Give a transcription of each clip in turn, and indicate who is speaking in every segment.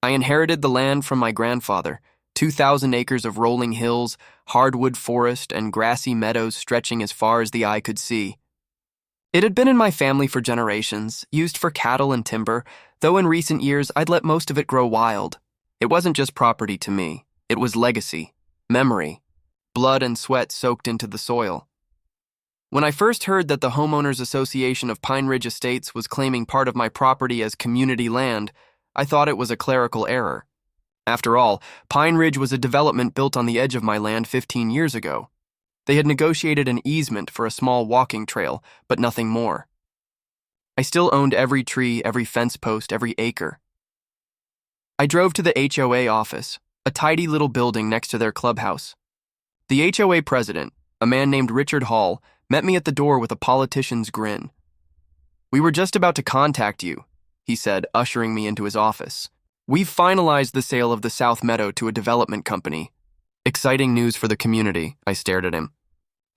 Speaker 1: I inherited the land from my grandfather, 2,000 acres of rolling hills, hardwood forest, and grassy meadows stretching as far as the eye could see. It had been in my family for generations, used for cattle and timber, though in recent years I'd let most of it grow wild. It wasn't just property to me. It was legacy, memory, blood and sweat soaked into the soil. When I first heard that the Homeowners Association of Pine Ridge Estates was claiming part of my property as community land, I thought it was a clerical error. After all, Pine Ridge was a development built on the edge of my land 15 years ago. They had negotiated an easement for a small walking trail, but nothing more. I still owned every tree, every fence post, every acre. I drove to the HOA office, a tidy little building next to their clubhouse. The HOA president, a man named Richard Hall, met me at the door with a politician's grin. "We were just about to contact you," he said, ushering me into his office. "We've finalized the sale of the South Meadow to a development company." "Exciting news for the community," I stared at him.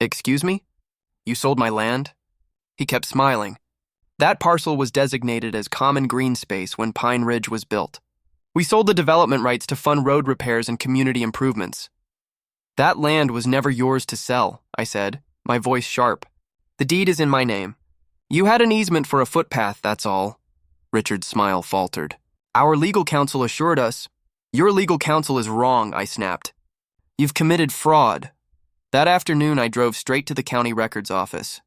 Speaker 1: "Excuse me? You sold my land?" He kept smiling. That parcel was designated as common green space when Pine Ridge was built. We sold the development rights to fund road repairs and community improvements. "That land was never yours to sell," I said, my voice sharp. "The deed is in my name. You had an easement for a footpath, that's all." Richard's smile faltered. "Our legal counsel assured us—" "Your legal counsel is wrong," I snapped. "You've committed fraud." That afternoon, I drove straight to the county records office.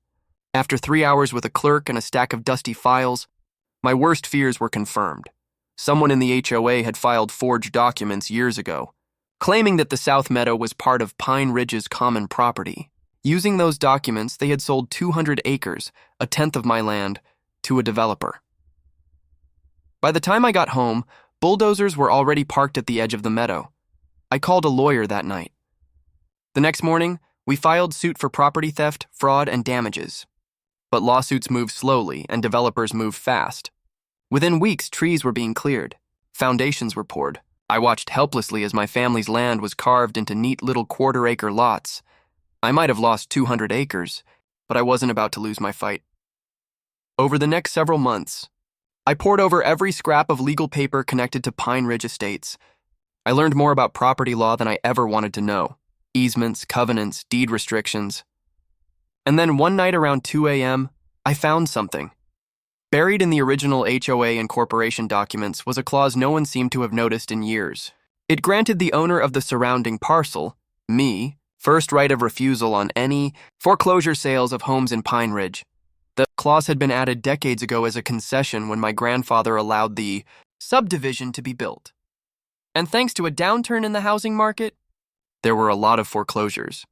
Speaker 1: After 3 hours with a clerk and a stack of dusty files, my worst fears were confirmed. Someone in the HOA had filed forged documents years ago, claiming that the South Meadow was part of Pine Ridge's common property. Using those documents, they had sold 200 acres, a tenth of my land, to a developer. By the time I got home, bulldozers were already parked at the edge of the meadow. I called a lawyer that night. The next morning, we filed suit for property theft, fraud, and damages. But lawsuits move slowly and developers move fast. Within weeks, trees were being cleared. Foundations were poured. I watched helplessly as my family's land was carved into neat little quarter-acre lots. I might have lost 200 acres, but I wasn't about to lose my fight. Over the next several months, I pored over every scrap of legal paper connected to Pine Ridge Estates. I learned more about property law than I ever wanted to know. Easements, covenants, deed restrictions. And then one night around 2 a.m., I found something. Buried in the original HOA and corporation documents was a clause no one seemed to have noticed in years. It granted the owner of the surrounding parcel, me, first right of refusal on any foreclosure sales of homes in Pine Ridge. The clause had been added decades ago as a concession when my grandfather allowed the subdivision to be built. And thanks to a downturn in the housing market, there were a lot of foreclosures.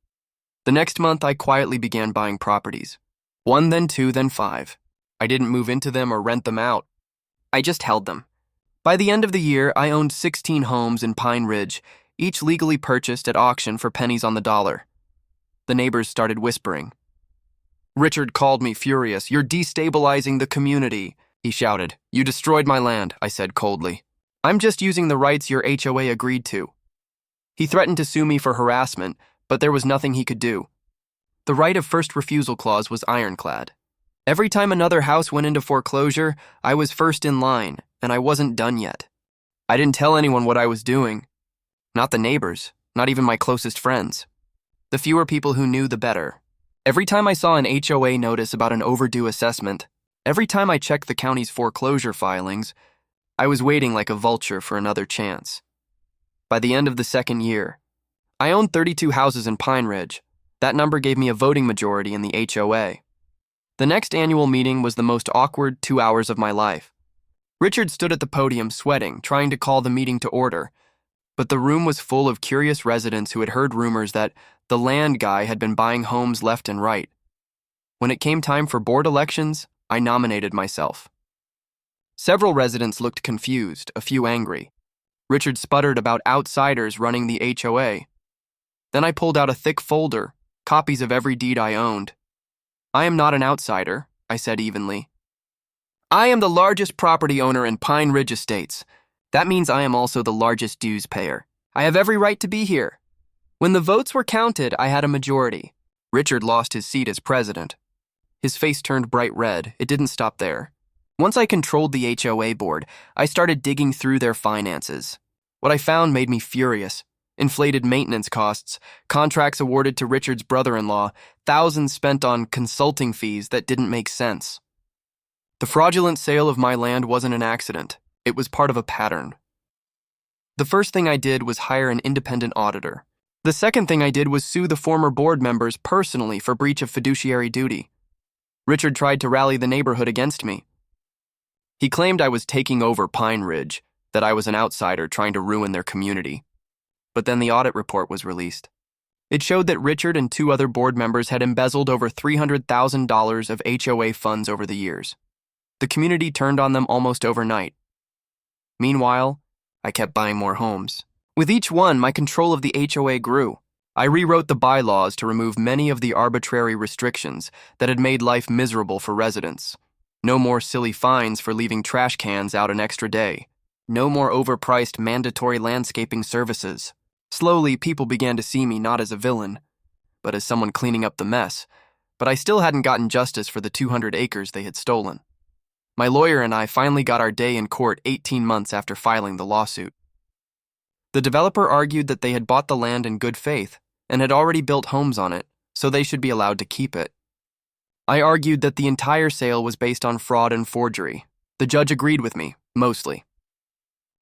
Speaker 1: The next month, I quietly began buying properties. 1, then 2, then 5. I didn't move into them or rent them out. I just held them. By the end of the year, I owned 16 homes in Pine Ridge, each legally purchased at auction for pennies on the dollar. The neighbors started whispering. Richard called me furious. "You're destabilizing the community," he shouted. "You destroyed my land," I said coldly. "I'm just using the rights your HOA agreed to." He threatened to sue me for harassment, but there was nothing he could do. The right of first refusal clause was ironclad. Every time another house went into foreclosure, I was first in line, and I wasn't done yet. I didn't tell anyone what I was doing. Not the neighbors, not even my closest friends. The fewer people who knew, the better. Every time I saw an HOA notice about an overdue assessment, every time I checked the county's foreclosure filings, I was waiting like a vulture for another chance. By the end of the second year, I owned 32 houses in Pine Ridge. That number gave me a voting majority in the HOA. The next annual meeting was the most awkward 2 hours of my life. Richard stood at the podium sweating, trying to call the meeting to order. But the room was full of curious residents who had heard rumors that the land guy had been buying homes left and right. When it came time for board elections, I nominated myself. Several residents looked confused, a few angry. Richard sputtered about outsiders running the HOA. Then I pulled out a thick folder, copies of every deed I owned. "I am not an outsider," I said evenly. "I am the largest property owner in Pine Ridge Estates. That means I am also the largest dues payer. I have every right to be here." When the votes were counted, I had a majority. Richard lost his seat as president. His face turned bright red. It didn't stop there. Once I controlled the HOA board, I started digging through their finances. What I found made me furious. Inflated maintenance costs, contracts awarded to Richard's brother-in-law, thousands spent on consulting fees that didn't make sense. The fraudulent sale of my land wasn't an accident. It was part of a pattern. The first thing I did was hire an independent auditor. The second thing I did was sue the former board members personally for breach of fiduciary duty. Richard tried to rally the neighborhood against me. He claimed I was taking over Pine Ridge, that I was an outsider trying to ruin their community. But then the audit report was released. It showed that Richard and 2 other board members had embezzled over $300,000 of HOA funds over the years. The community turned on them almost overnight. Meanwhile, I kept buying more homes. With each one, my control of the HOA grew. I rewrote the bylaws to remove many of the arbitrary restrictions that had made life miserable for residents. No more silly fines for leaving trash cans out an extra day. No more overpriced mandatory landscaping services. Slowly, people began to see me not as a villain, but as someone cleaning up the mess. But I still hadn't gotten justice for the 200 acres they had stolen. My lawyer and I finally got our day in court 18 months after filing the lawsuit. The developer argued that they had bought the land in good faith and had already built homes on it, so they should be allowed to keep it. I argued that the entire sale was based on fraud and forgery. The judge agreed with me, mostly.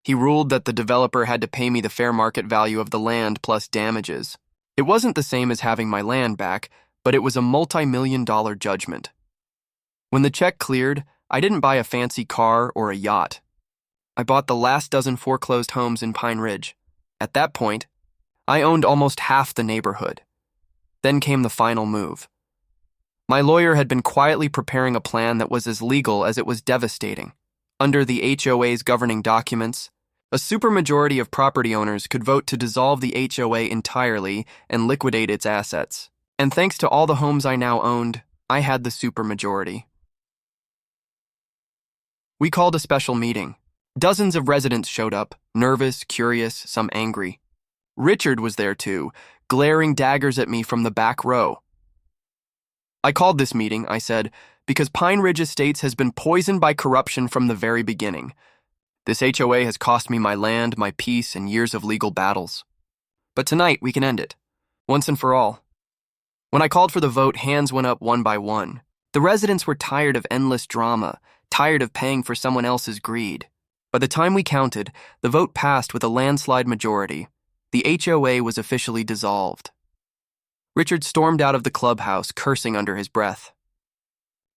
Speaker 1: He ruled that the developer had to pay me the fair market value of the land plus damages. It wasn't the same as having my land back, but it was a multi-million-dollar judgment. When the check cleared, I didn't buy a fancy car or a yacht. I bought the last dozen foreclosed homes in Pine Ridge. At that point, I owned almost half the neighborhood. Then came the final move. My lawyer had been quietly preparing a plan that was as legal as it was devastating. Under the HOA's governing documents, a supermajority of property owners could vote to dissolve the HOA entirely and liquidate its assets. And thanks to all the homes I now owned, I had the supermajority. We called a special meeting. Dozens of residents showed up, nervous, curious, some angry. Richard was there too, glaring daggers at me from the back row. I called this meeting, I said, because Pine Ridge Estates has been poisoned by corruption from the very beginning. This HOA has cost me my land, my peace, and years of legal battles. But tonight, we can end it, once and for all. When I called for the vote, hands went up one by one. The residents were tired of endless drama, tired of paying for someone else's greed. By the time we counted, the vote passed with a landslide majority. The HOA was officially dissolved. Richard stormed out of the clubhouse, cursing under his breath.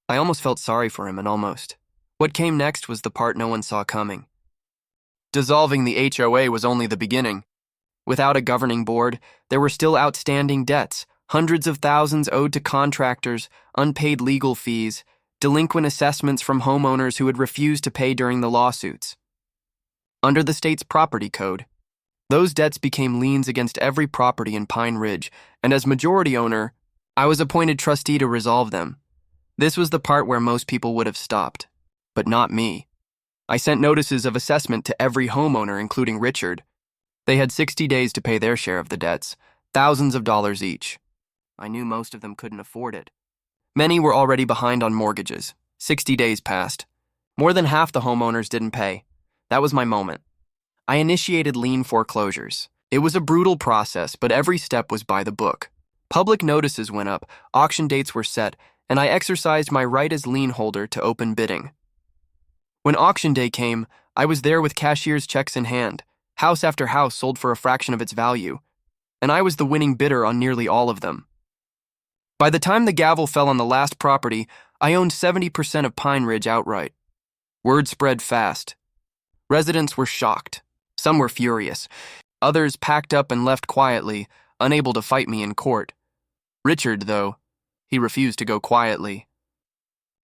Speaker 1: I almost felt sorry for him, and almost. What came next was the part no one saw coming. Dissolving the HOA was only the beginning. Without a governing board, there were still outstanding debts, hundreds of thousands owed to contractors, unpaid legal fees, delinquent assessments from homeowners who had refused to pay during the lawsuits. Under the state's property code, those debts became liens against every property in Pine Ridge, and as majority owner, I was appointed trustee to resolve them. This was the part where most people would have stopped, but not me. I sent notices of assessment to every homeowner, including Richard. They had 60 days to pay their share of the debts, thousands of dollars each. I knew most of them couldn't afford it. Many were already behind on mortgages. 60 days passed. More than half the homeowners didn't pay. That was my moment. I initiated lien foreclosures. It was a brutal process, but every step was by the book. Public notices went up, auction dates were set, and I exercised my right as lien holder to open bidding. When auction day came, I was there with cashier's checks in hand. House after house sold for a fraction of its value, and I was the winning bidder on nearly all of them. By the time the gavel fell on the last property, I owned 70% of Pine Ridge outright. Word spread fast. Residents were shocked. Some were furious. Others packed up and left quietly, unable to fight me in court. Richard, though, he refused to go quietly.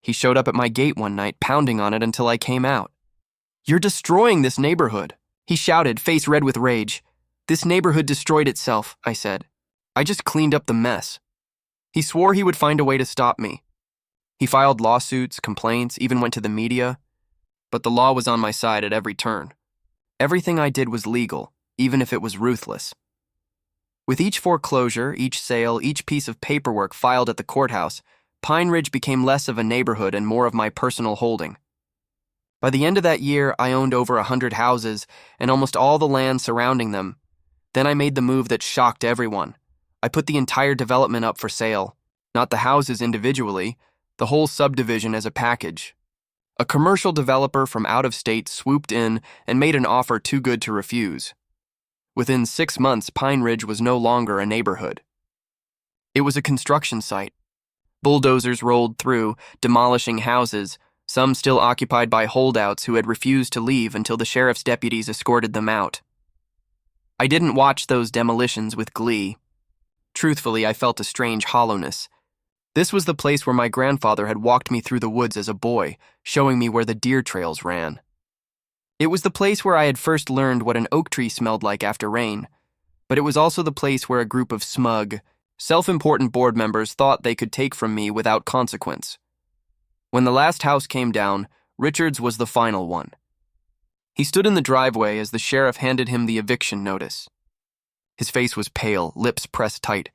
Speaker 1: He showed up at my gate one night, pounding on it until I came out. "You're destroying this neighborhood," he shouted, face red with rage. "This neighborhood destroyed itself," I said. "I just cleaned up the mess." He swore he would find a way to stop me. He filed lawsuits, complaints, even went to the media. But the law was on my side at every turn. Everything I did was legal, even if it was ruthless. With each foreclosure, each sale, each piece of paperwork filed at the courthouse, Pine Ridge became less of a neighborhood and more of my personal holding. By the end of that year, I owned over 100 houses and almost all the land surrounding them. Then I made the move that shocked everyone. I put the entire development up for sale, not the houses individually, the whole subdivision as a package. A commercial developer from out of state swooped in and made an offer too good to refuse. Within 6 months, Pine Ridge was no longer a neighborhood. It was a construction site. Bulldozers rolled through, demolishing houses, some still occupied by holdouts who had refused to leave until the sheriff's deputies escorted them out. I didn't watch those demolitions with glee. Truthfully, I felt a strange hollowness. This was the place where my grandfather had walked me through the woods as a boy, showing me where the deer trails ran. It was the place where I had first learned what an oak tree smelled like after rain, but it was also the place where a group of smug, self-important board members thought they could take from me without consequence. When the last house came down, Richard's was the final one. He stood in the driveway as the sheriff handed him the eviction notice. His face was pale, lips pressed tight.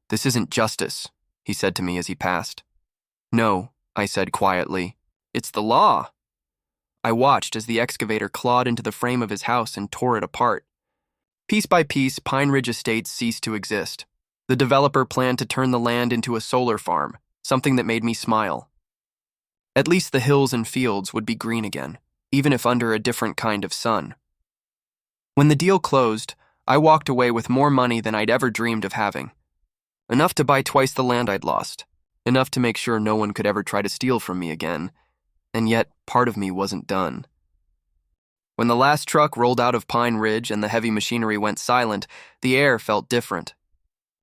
Speaker 1: "This isn't justice," he said to me as he passed. "No," I said quietly. "It's the law." I watched as the excavator clawed into the frame of his house and tore it apart. Piece by piece, Pine Ridge Estates ceased to exist. The developer planned to turn the land into a solar farm, something that made me smile. At least the hills and fields would be green again, even if under a different kind of sun. When the deal closed, I walked away with more money than I'd ever dreamed of having. Enough to buy twice the land I'd lost, enough to make sure no one could ever try to steal from me again, and yet part of me wasn't done. When the last truck rolled out of Pine Ridge and the heavy machinery went silent, the air felt different.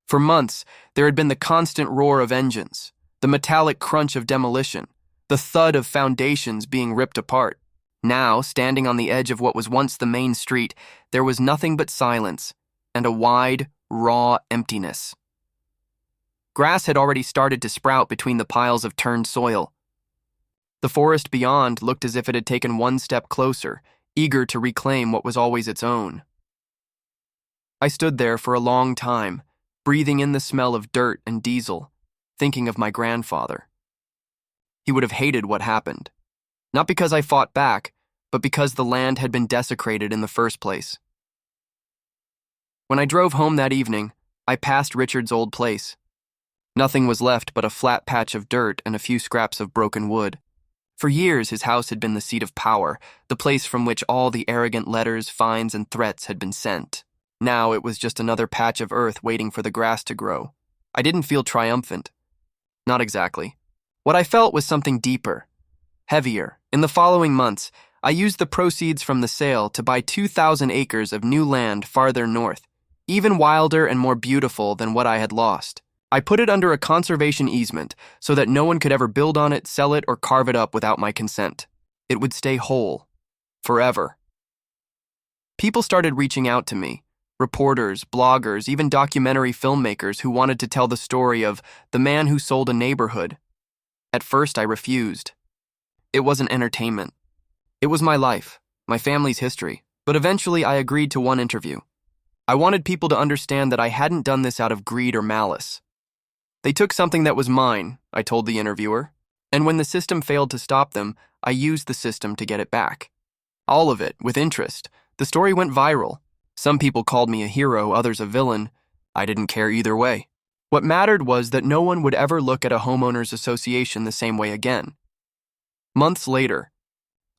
Speaker 1: For months, there had been the constant roar of engines, the metallic crunch of demolition, the thud of foundations being ripped apart. Now, standing on the edge of what was once the main street, there was nothing but silence and a wide, raw emptiness. Grass had already started to sprout between the piles of turned soil. The forest beyond looked as if it had taken one step closer, eager to reclaim what was always its own. I stood there for a long time, breathing in the smell of dirt and diesel, thinking of my grandfather. He would have hated what happened, not because I fought back, but because the land had been desecrated in the first place. When I drove home that evening, I passed Richard's old place. Nothing was left but a flat patch of dirt and a few scraps of broken wood. For years, his house had been the seat of power, the place from which all the arrogant letters, fines, and threats had been sent. Now it was just another patch of earth waiting for the grass to grow. I didn't feel triumphant. Not exactly. What I felt was something deeper, heavier. In the following months, I used the proceeds from the sale to buy 2,000 acres of new land farther north, even wilder and more beautiful than what I had lost. I put it under a conservation easement so that no one could ever build on it, sell it, or carve it up without my consent. It would stay whole, forever. People started reaching out to me, reporters, bloggers, even documentary filmmakers who wanted to tell the story of the man who sold a neighborhood. At first, I refused. It wasn't entertainment. It was my life, my family's history, but eventually I agreed to one interview. I wanted people to understand that I hadn't done this out of greed or malice. They took something that was mine, I told the interviewer, and when the system failed to stop them, I used the system to get it back. All of it, with interest. The story went viral. Some people called me a hero, others a villain. I didn't care either way. What mattered was that no one would ever look at a homeowners association the same way again. Months later,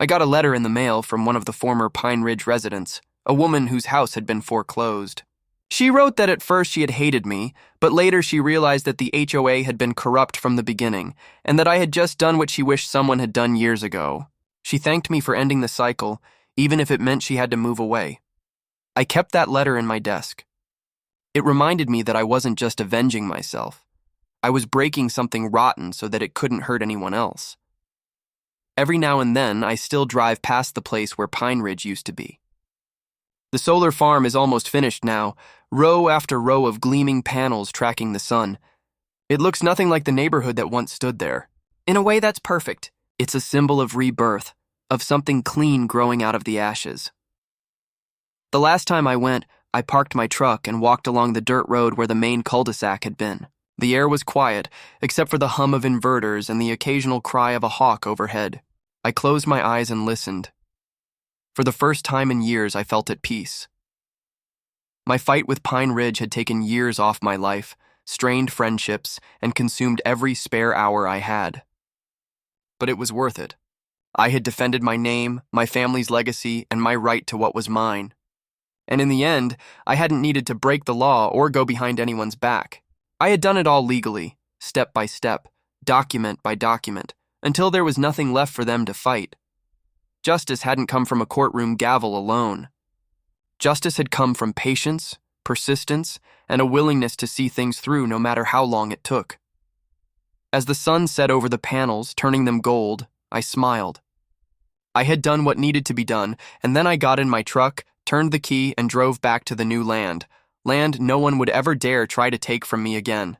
Speaker 1: I got a letter in the mail from one of the former Pine Ridge residents, a woman whose house had been foreclosed. She wrote that at first she had hated me, but later she realized that the HOA had been corrupt from the beginning, and that I had just done what she wished someone had done years ago. She thanked me for ending the cycle, even if it meant she had to move away. I kept that letter in my desk. It reminded me that I wasn't just avenging myself. I was breaking something rotten so that it couldn't hurt anyone else. Every now and then, I still drive past the place where Pine Ridge used to be. The solar farm is almost finished now, row after row of gleaming panels tracking the sun. It looks nothing like the neighborhood that once stood there. In a way, that's perfect. It's a symbol of rebirth, of something clean growing out of the ashes. The last time I went, I parked my truck and walked along the dirt road where the main cul-de-sac had been. The air was quiet, except for the hum of inverters and the occasional cry of a hawk overhead. I closed my eyes and listened. For the first time in years, I felt at peace. My fight with Pine Ridge had taken years off my life, strained friendships, and consumed every spare hour I had. But it was worth it. I had defended my name, my family's legacy, and my right to what was mine. And in the end, I hadn't needed to break the law or go behind anyone's back. I had done it all legally, step by step, document by document, until there was nothing left for them to fight. Justice hadn't come from a courtroom gavel alone. Justice had come from patience, persistence, and a willingness to see things through no matter how long it took. As the sun set over the panels, turning them gold, I smiled. I had done what needed to be done, and then I got in my truck, turned the key, and drove back to the new land no one would ever dare try to take from me again.